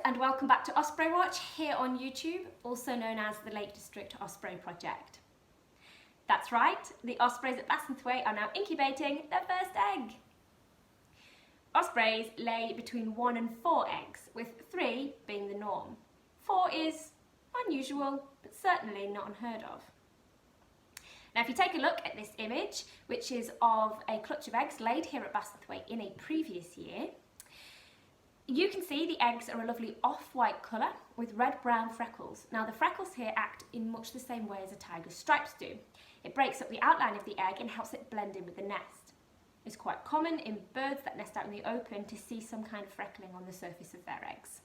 and welcome back to Osprey Watch here on YouTube, also known as the Lake District Osprey Project. That's right, the ospreys at Bassenthwaite are now incubating their first egg. Ospreys lay between 1 and 4 eggs, with 3 being the norm. 4 is unusual, but certainly not unheard of. Now if you take a look at this image, which is of a clutch of eggs laid here at Bassenthwaite in a previous year, you can see the eggs are a lovely off-white colour with red-brown freckles. Now the freckles here act in much the same way as a tiger's stripes do. It breaks up the outline of the egg and helps it blend in with the nest. It's quite common in birds that nest out in the open to see some kind of freckling on the surface of their eggs.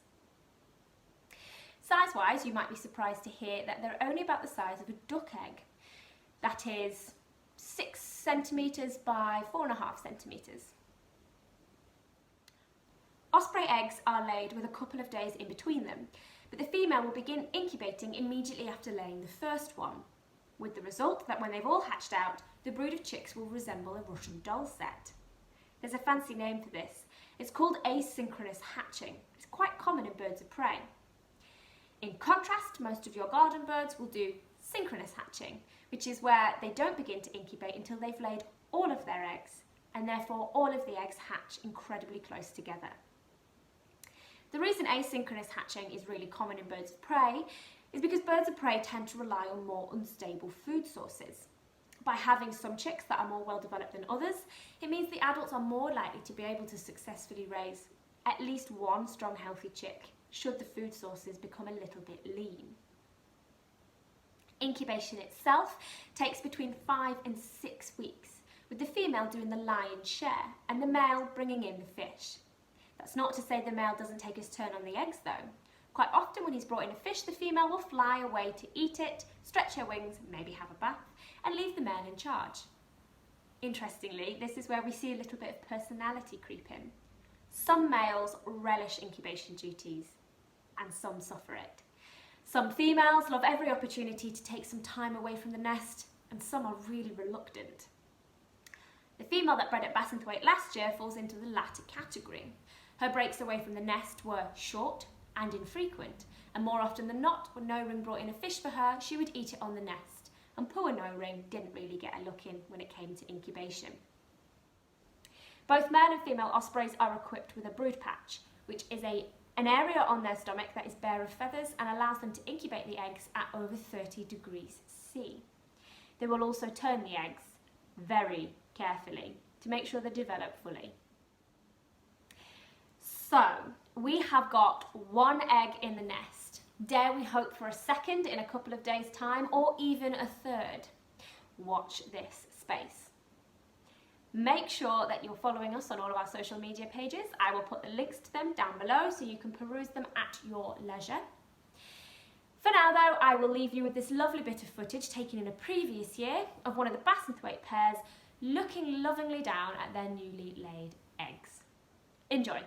Size-wise, you might be surprised to hear that they're only about the size of a duck egg. That is 6 centimetres by 4.5 centimetres. Osprey eggs are laid with a couple of days in between them, but the female will begin incubating immediately after laying the first one, with the result that when they've all hatched out, the brood of chicks will resemble a Russian doll set. There's a fancy name for this. It's called asynchronous hatching. It's quite common in birds of prey. In contrast, most of your garden birds will do synchronous hatching, which is where they don't begin to incubate until they've laid all of their eggs, and therefore all of the eggs hatch incredibly close together. The reason asynchronous hatching is really common in birds of prey is because birds of prey tend to rely on more unstable food sources. By having some chicks that are more well developed than others, it means the adults are more likely to be able to successfully raise at least one strong healthy chick should the food sources become a little bit lean. Incubation itself takes between 5 and 6 weeks, with the female doing the lion's share and the male bringing in the fish. That's not to say the male doesn't take his turn on the eggs though. Quite often when he's brought in a fish, the female will fly away to eat it, stretch her wings, maybe have a bath, and leave the male in charge. Interestingly, this is where we see a little bit of personality creep in. Some males relish incubation duties, and some suffer it. Some females love every opportunity to take some time away from the nest, and some are really reluctant. The female that bred at Bassenthwaite last year falls into the latter category. Her breaks away from the nest were short and infrequent, and more often than not, when No Ring brought in a fish for her, she would eat it on the nest, and poor No Ring didn't really get a look in when it came to incubation. Both male and female ospreys are equipped with a brood patch, which is an area on their stomach that is bare of feathers and allows them to incubate the eggs at over 30 degrees C. They will also turn the eggs very carefully to make sure they develop fully. So, we have got 1 egg in the nest. Dare we hope for a second in a couple of days' time, or even a third? Watch this space. Make sure that you're following us on all of our social media pages. I will put the links to them down below so you can peruse them at your leisure. For now though, I will leave you with this lovely bit of footage taken in a previous year of one of the Bassenthwaite pairs looking lovingly down at their newly laid eggs. Enjoy!